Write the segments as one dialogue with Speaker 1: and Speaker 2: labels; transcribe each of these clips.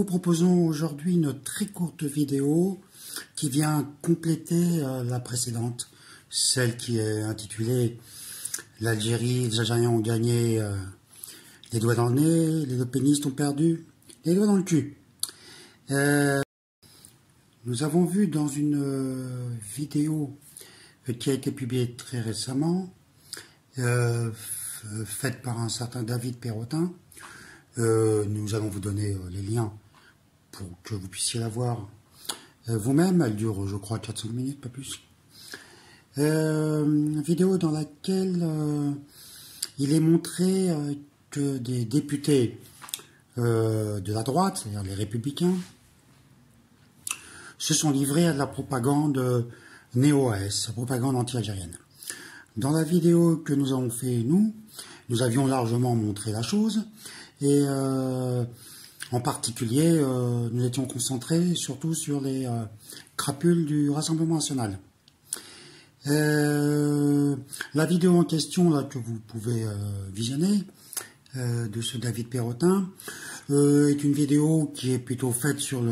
Speaker 1: proposons aujourd'hui une très courte vidéo qui vient compléter la précédente, celle qui est intitulée « L'Algérie, les Algériens ont gagné les doigts dans le nez, les deux pénistes ont perdu les doigts dans le cul ». Nous avons vu dans une vidéo qui a été publiée très récemment, faite par un certain David Perrotin. Nous allons vous donner les liens pour que vous puissiez la voir vous-même. Elle dure, je crois, 4-5 minutes, pas plus. Une vidéo dans laquelle il est montré que des députés de la droite, c'est-à-dire les Républicains, se sont livrés à de la propagande néo-AS, propagande anti-algérienne. Dans la vidéo que nous avons fait, nous avions largement montré la chose, et en particulier, nous étions concentrés surtout sur les crapules du Rassemblement national. La vidéo en question là, que vous pouvez visionner, de ce David Perrotin, est une vidéo qui est plutôt faite sur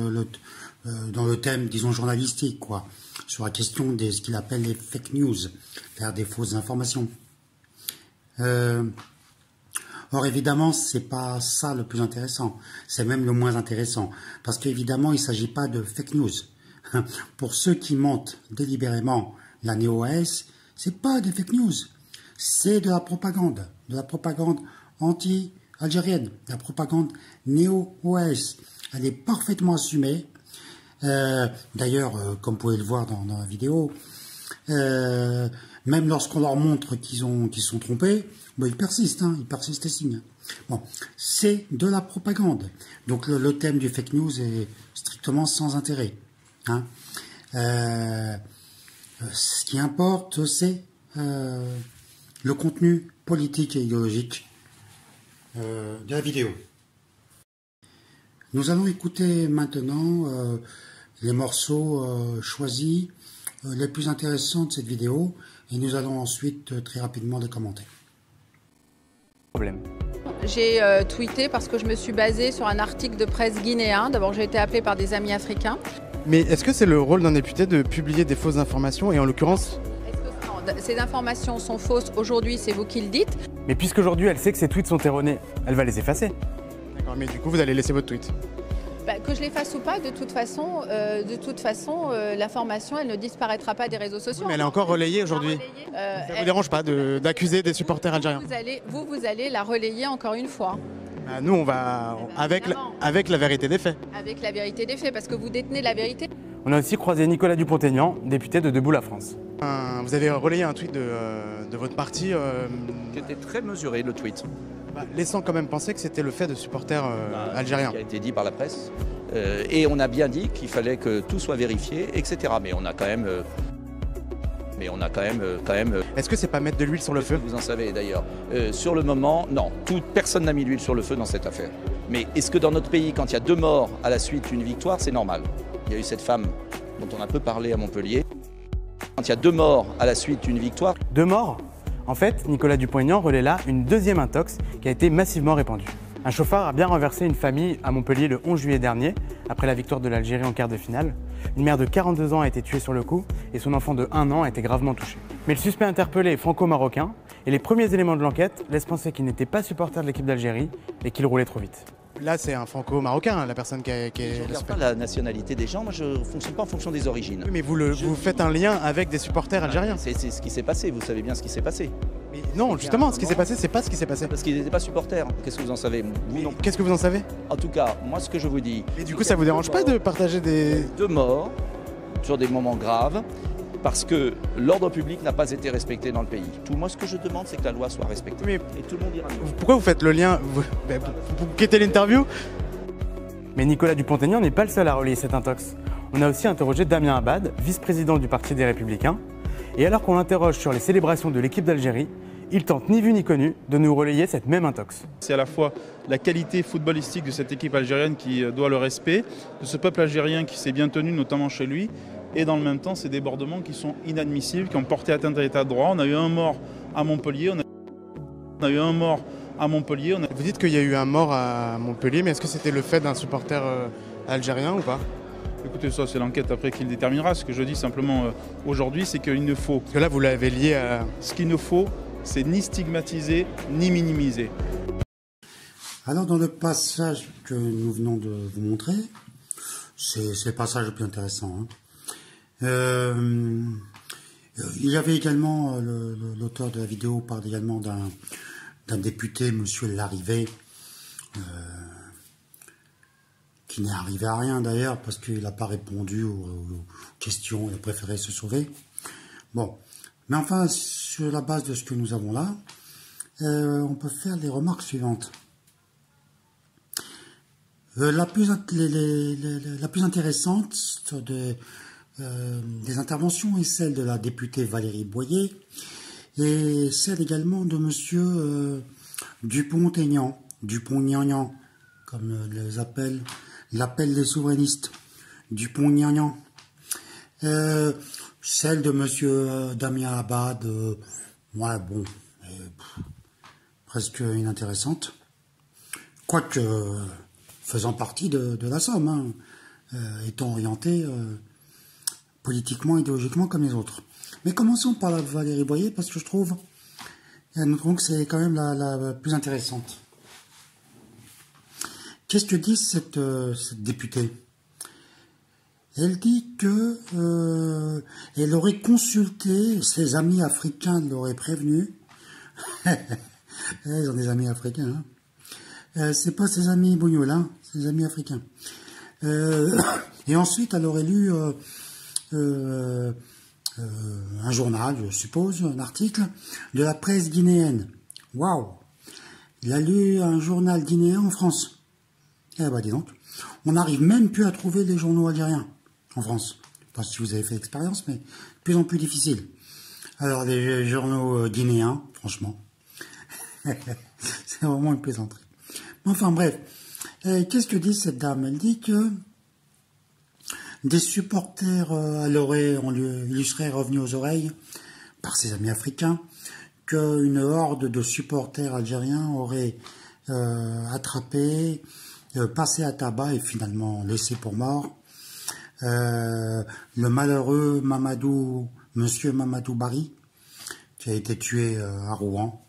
Speaker 1: dans le thème, disons, journalistique, quoi, sur la question de ce qu'il appelle les fake news, c'est-à-dire des fausses informations. Or, évidemment, c'est pas ça le plus intéressant, c'est même le moins intéressant, parce qu'évidemment, il ne s'agit pas de fake news. Pour ceux qui mentent délibérément la néo-AS, c'est pas des fake news, c'est de la propagande anti-algérienne, de la propagande néo-OAS. Elle est parfaitement assumée. D'ailleurs, comme vous pouvez le voir dans la vidéo, même lorsqu'on leur montre qu'ils sont trompés, ben, ils persistent et signent. Bon, c'est de la propagande. Donc le thème du fake news est strictement sans intérêt. Hein. Ce qui importe, c'est le contenu politique et idéologique de la vidéo. Nous allons écouter maintenant les morceaux choisis, les plus intéressants de cette vidéo, et nous allons ensuite très rapidement les commenter.
Speaker 2: J'ai tweeté parce que je me suis basée sur un article de presse guinéen. D'abord, j'ai été appelée par des amis africains.
Speaker 3: Mais est-ce que c'est le rôle d'un député de publier des fausses informations, et en l'occurrence...
Speaker 2: Ces informations sont fausses, aujourd'hui c'est vous qui le dites.
Speaker 3: Mais puisqu'aujourd'hui elle sait que ses tweets sont erronés, elle va les effacer. D'accord, mais du coup vous allez laisser votre tweet.
Speaker 2: Que je l'efface ou pas, de toute façon, l'information elle ne disparaîtra pas des réseaux sociaux.
Speaker 3: Oui, mais elle est encore relayée aujourd'hui. Ça ne vous dérange pas d'accuser des supporters algériens?
Speaker 2: Vous allez la relayer encore une fois.
Speaker 3: Bah, nous on va avec la vérité des faits.
Speaker 2: Avec la vérité des faits, parce que vous détenez la vérité.
Speaker 3: On a aussi croisé Nicolas Dupont-Aignan, député de Debout la France. Vous avez relayé un tweet de votre parti.
Speaker 4: C'était très mesuré le tweet.
Speaker 3: Laissant quand même penser que c'était le fait de supporters algériens.
Speaker 4: Ce qui a été dit par la presse. Et on a bien dit qu'il fallait que tout soit vérifié, etc. Mais on a quand même...
Speaker 3: Est-ce que c'est pas mettre de l'huile sur le feu?
Speaker 4: Vous en savez d'ailleurs. Sur le moment, non. Personne n'a mis l'huile sur le feu dans cette affaire. Mais est-ce que dans notre pays, quand il y a 2 morts à la suite d'une victoire, c'est normal? Il y a eu cette femme dont on a peu parlé à Montpellier. Quand il y a 2 morts à la suite d'une victoire...
Speaker 3: 2 morts? En fait, Nicolas Dupont-Aignan relaie là une deuxième intox qui a été massivement répandue. Un chauffard a bien renversé une famille à Montpellier le 11 juillet dernier, après la victoire de l'Algérie en quart de finale. Une mère de 42 ans a été tuée sur le coup et son enfant de 1 an a été gravement touché. Mais le suspect interpellé est franco-marocain et les premiers éléments de l'enquête laissent penser qu'il n'était pas supporter de l'équipe d'Algérie et qu'il roulait trop vite. Là, c'est un franco-marocain, la personne qui est...
Speaker 4: Je ne regarde pas la nationalité des gens, moi je ne fonctionne pas en fonction des origines.
Speaker 3: Oui, mais vous faites un lien avec des supporters algériens.
Speaker 4: C'est ce qui s'est passé, vous savez bien ce qui s'est passé.
Speaker 3: Mais non, justement, ce qui s'est passé, c'est pas ce qui s'est passé.
Speaker 4: Parce qu'ils n'étaient pas supporters. Qu'est-ce que vous en savez?
Speaker 3: Qu'est-ce que vous en savez?
Speaker 4: En tout cas, moi ce que je vous dis...
Speaker 3: Et du coup, ça vous dérange pas de partager des...
Speaker 4: 2 morts sur des moments graves, parce que l'ordre public n'a pas été respecté dans le pays. Moi, ce que je demande, c'est que la loi soit respectée.
Speaker 3: Mais
Speaker 4: et tout le monde ira mieux.
Speaker 3: Pourquoi vous faites le lien? Vous quittez l'interview? Mais Nicolas Dupont-Aignan n'est pas le seul à relayer cette intox. On a aussi interrogé Damien Abad, vice-président du Parti des Républicains. Et alors qu'on l'interroge sur les célébrations de l'équipe d'Algérie, il tente ni vu ni connu de nous relayer cette même intox.
Speaker 5: C'est à la fois la qualité footballistique de cette équipe algérienne qui doit le respect, de ce peuple algérien qui s'est bien tenu, notamment chez lui, et dans le même temps ces débordements qui sont inadmissibles, qui ont porté atteinte à l'état de droit. On a eu un mort à Montpellier, on a eu un mort à Montpellier.
Speaker 3: Vous dites qu'il y a eu un mort à Montpellier, mais est-ce que c'était le fait d'un supporter algérien ou pas?
Speaker 5: Écoutez, ça c'est l'enquête après qui le déterminera. Ce que je dis simplement aujourd'hui, c'est qu'il ne faut...
Speaker 3: Parce que là, vous l'avez lié à...
Speaker 5: Ce qu'il ne faut, c'est ni stigmatiser, ni minimiser.
Speaker 1: Alors dans le passage que nous venons de vous montrer, c'est le passage le plus intéressant. Il y avait également, l'auteur de la vidéo parle également d'un député, monsieur Larrivé, qui n'est arrivé à rien d'ailleurs, parce qu'il n'a pas répondu aux questions, il a préféré se sauver. Bon, mais enfin, sur la base de ce que nous avons là, on peut faire les remarques suivantes. La plus intéressante des interventions est celle de la députée Valérie Boyer et celle également de monsieur Dupont-Aignan, Dupont-Gnagnan, comme l'appellent les souverainistes, Dupont-Gnagnan. Celle de monsieur Damien Abad, ouais, bon, presque inintéressante, quoique faisant partie de la Somme, hein, étant orienté politiquement, idéologiquement comme les autres. Mais commençons par la Valérie Boyer, parce que nous trouvons que c'est quand même la plus intéressante. Qu'est-ce que dit cette députée? Elle dit que elle aurait consulté, ses amis africains l'auraient prévenu. Ils ont des amis africains, hein. C'est pas ses amis bougnoules, hein, ses amis africains. Et ensuite, elle aurait lu un journal, je suppose, un article de la presse guinéenne. Waouh! Il a lu un journal guinéen en France. Eh ben, dis donc, on n'arrive même plus à trouver les journaux algériens en France. Je ne sais pas si vous avez fait l'expérience, mais de plus en plus difficile. Alors, les journaux guinéens, franchement, c'est vraiment une plaisanterie. Enfin bref, qu'est-ce que dit cette dame? Elle dit que des supporters, on lui serait revenu aux oreilles par ses amis africains, qu'une horde de supporters algériens aurait attrapé, passé à tabac et finalement laissé pour mort le malheureux monsieur Mamadou Barry, qui a été tué à Rouen.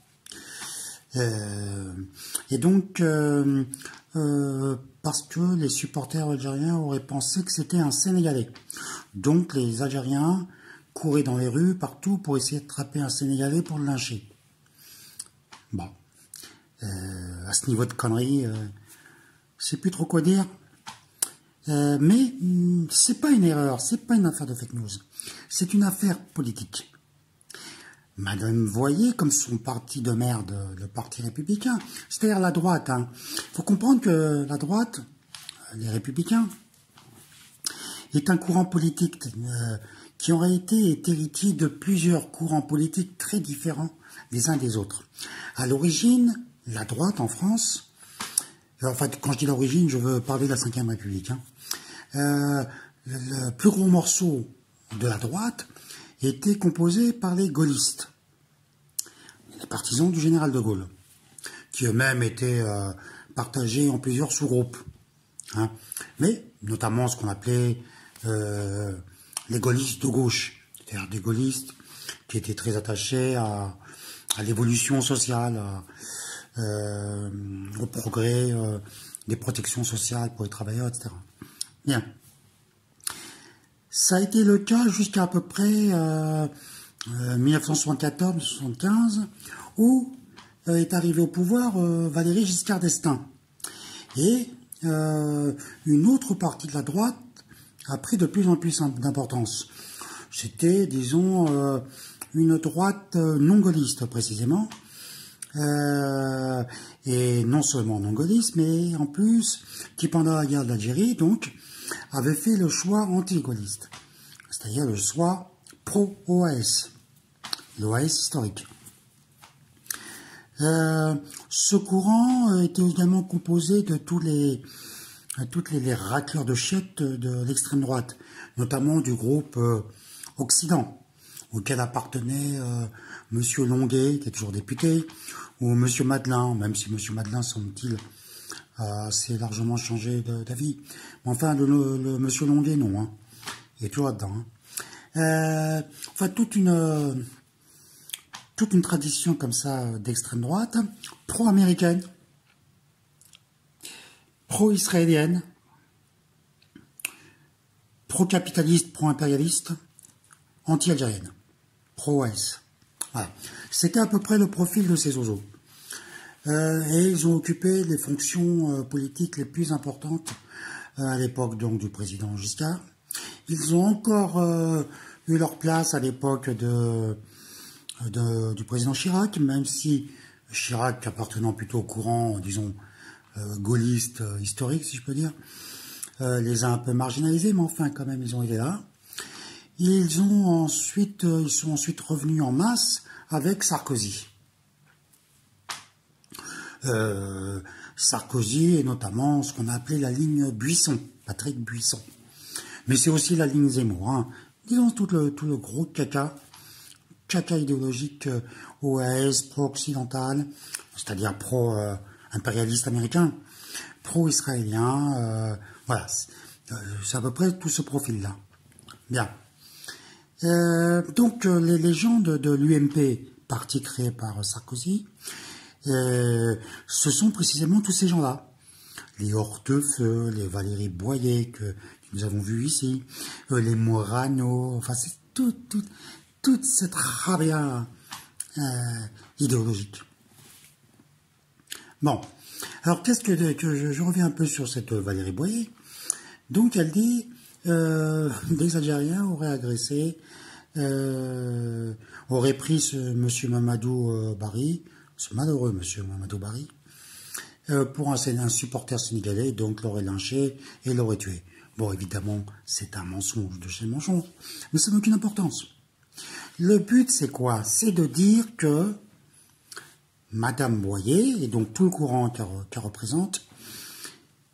Speaker 1: Et donc, parce que les supporters algériens auraient pensé que c'était un Sénégalais. Donc, les Algériens couraient dans les rues, partout, pour essayer de attraper un Sénégalais pour le lyncher. Bon. À ce niveau de conneries, je sais plus trop quoi dire. Mais c'est pas une erreur, c'est pas une affaire de fake news. C'est une affaire politique. Madame Voyer, comme son parti de merde, le Parti républicain, c'est-à-dire la droite. Il faut comprendre que la droite, les républicains, est un courant politique qui en réalité est héritier de plusieurs courants politiques très différents les uns des autres. À l'origine, la droite en France, enfin quand je dis l'origine, je veux parler de la Ve République. Le plus gros morceau de la droite était composé par les gaullistes, les partisans du général de Gaulle, qui eux-mêmes étaient partagés en plusieurs sous-groupes, mais notamment ce qu'on appelait les gaullistes de gauche, c'est-à-dire des gaullistes qui étaient très attachés à l'évolution sociale, au progrès des protections sociales pour les travailleurs, etc. Bien. Ça a été le cas jusqu'à à peu près 1974-75, où est arrivé au pouvoir Valéry Giscard d'Estaing. Et une autre partie de la droite a pris de plus en plus d'importance. C'était, disons, une droite non gaulliste, précisément. Et non seulement non gaulliste, mais en plus, qui pendant la guerre d'Algérie, donc, avait fait le choix anti-gaulliste, c'est-à-dire le choix pro-OAS, l'OAS historique. Ce courant était également composé de toutes les racleurs de chiottes de l'extrême droite, notamment du groupe Occident, auquel appartenait Monsieur Longuet, qui est toujours député, ou Monsieur Madelin, même si Monsieur Madelin, semble-t-il, a assez largement changé d'avis. Mais enfin, le Monsieur Longuet, non. Hein. Il est toujours là-dedans. Hein. Enfin, toute une tradition comme ça d'extrême droite, pro-américaine, pro-israélienne, pro-capitaliste, pro-impérialiste, anti-algérienne, pro-OS. Voilà. C'était à peu près le profil de ces zozos. Et ils ont occupé les fonctions politiques les plus importantes à l'époque donc du président Giscard. Ils ont encore eu leur place à l'époque du président Chirac, même si Chirac, appartenant plutôt au courant, disons, gaulliste historique, si je peux dire, les a un peu marginalisés, mais enfin, quand même, ils ont été là. Ils sont ensuite revenus en masse avec Sarkozy. Sarkozy et notamment ce qu'on a appelé la ligne Buisson, Patrick Buisson. Mais c'est aussi la ligne Zemmour. Hein. Disons tout le gros caca idéologique OAS, pro-occidental, c'est-à-dire pro-impérialiste américain, pro-israélien, voilà. C'est à peu près tout ce profil-là. Bien. Donc les gens de l'UMP, parti créé par Sarkozy, ce sont précisément tous ces gens-là. Les Hortefeux, les Valérie Boyer que nous avons vus ici, les Morano, enfin c'est toute cette rabia idéologique. Bon, alors qu'est-ce que je reviens un peu sur cette Valérie Boyer. Donc elle dit des Algériens auraient agressé, auraient pris ce monsieur Mamadou Barry, ce malheureux monsieur Mamadou Barry, pour un supporter sénégalais, donc l'aurait lynché et l'aurait tué. Bon, évidemment, c'est un mensonge de chez mensonge, mais ça n'a aucune importance. Le but, c'est quoi? C'est de dire que Madame Boyer, et donc tout le courant qu'elle représente,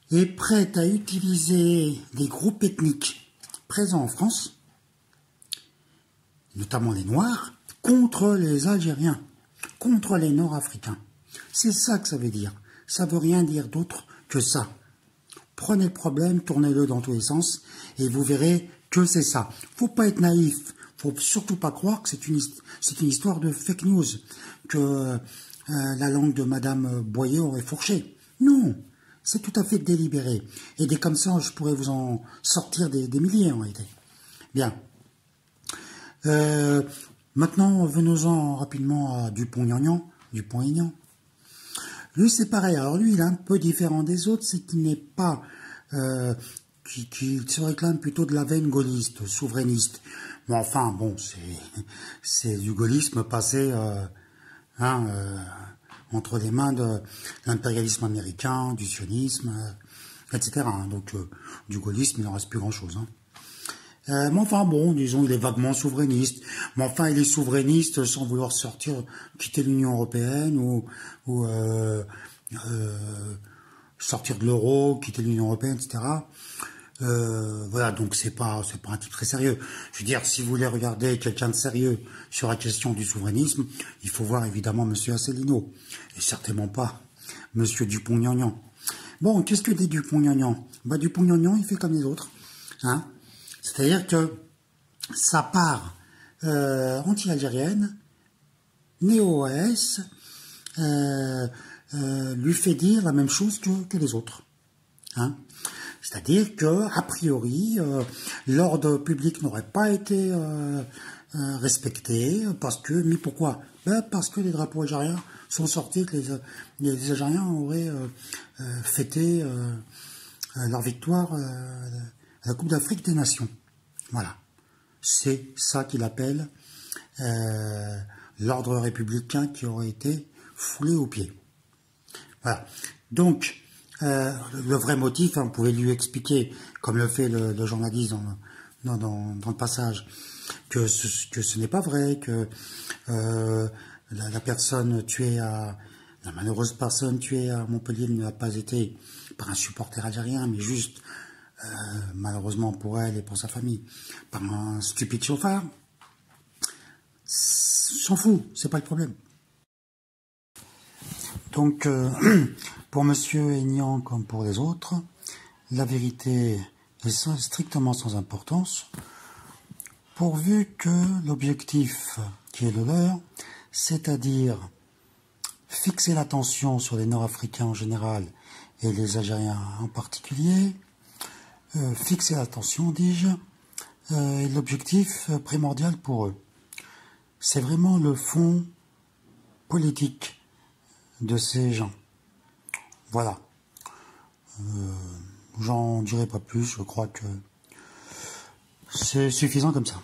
Speaker 1: est prête à utiliser des groupes ethniques présents en France, notamment les Noirs, contre les Algériens, contre les Nord-Africains. C'est ça que ça veut dire. Ça veut rien dire d'autre que ça. Prenez le problème, tournez-le dans tous les sens, et vous verrez que c'est ça. Faut pas être naïf. Faut surtout pas croire que c'est une histoire de fake news, que la langue de Madame Boyer aurait fourché. Non, c'est tout à fait délibéré. Et des comme ça, je pourrais vous en sortir des milliers en réalité. Bien. Maintenant, venons-en rapidement à Dupont-Aignan. Lui, c'est pareil. Alors lui, il est un peu différent des autres, c'est qu'il n'est pas... qui se réclame plutôt de la veine gaulliste, souverainiste. Mais enfin, bon, c'est du gaullisme passé entre les mains de l'impérialisme américain, du sionisme, etc. Donc, du gaullisme, il n'en reste plus grand-chose. Hein. Mais enfin, bon, disons, il est vaguement souverainiste. Mais enfin, il est souverainiste sans vouloir quitter l'Union européenne ou sortir de l'euro, quitter l'Union européenne, etc. Voilà, donc c'est pas un type très sérieux. Je veux dire, si vous voulez regarder quelqu'un de sérieux sur la question du souverainisme, il faut voir évidemment Monsieur Asselineau, et certainement pas Monsieur Dupont-Aignan. Bon, qu'est-ce que dit Dupont-Aignan? Bah, Dupont-Aignan, il fait comme les autres, hein. C'est-à-dire que sa part anti-algérienne, néo-OAS, lui fait dire la même chose que les autres. Hein. C'est-à-dire que, a priori, l'ordre public n'aurait pas été respecté, mais pourquoi? Ben parce que les drapeaux algériens sont sortis, que les Algériens auraient fêté leur victoire à la Coupe d'Afrique des Nations. Voilà. C'est ça qu'il appelle l'ordre républicain qui aurait été foulé aux pieds. Voilà. Donc, le vrai motif, hein, vous pouvez lui expliquer, comme le fait le journaliste dans le passage, que ce n'est pas vrai, que la malheureuse personne tuée à Montpellier n'a pas été par un supporter algérien, mais juste, malheureusement pour elle et pour sa famille, par un stupide chauffard. s'en fout, c'est pas le problème. Donc, pour Monsieur Aignan comme pour les autres, la vérité est strictement sans importance, pourvu que l'objectif qui est le leur, c'est-à-dire fixer l'attention sur les Nord-Africains en général et les Algériens en particulier, fixer l'attention, dis-je, est l'objectif primordial pour eux. C'est vraiment le fond politique de ces gens. Voilà. J'en dirai pas plus, je crois que c'est suffisant comme ça.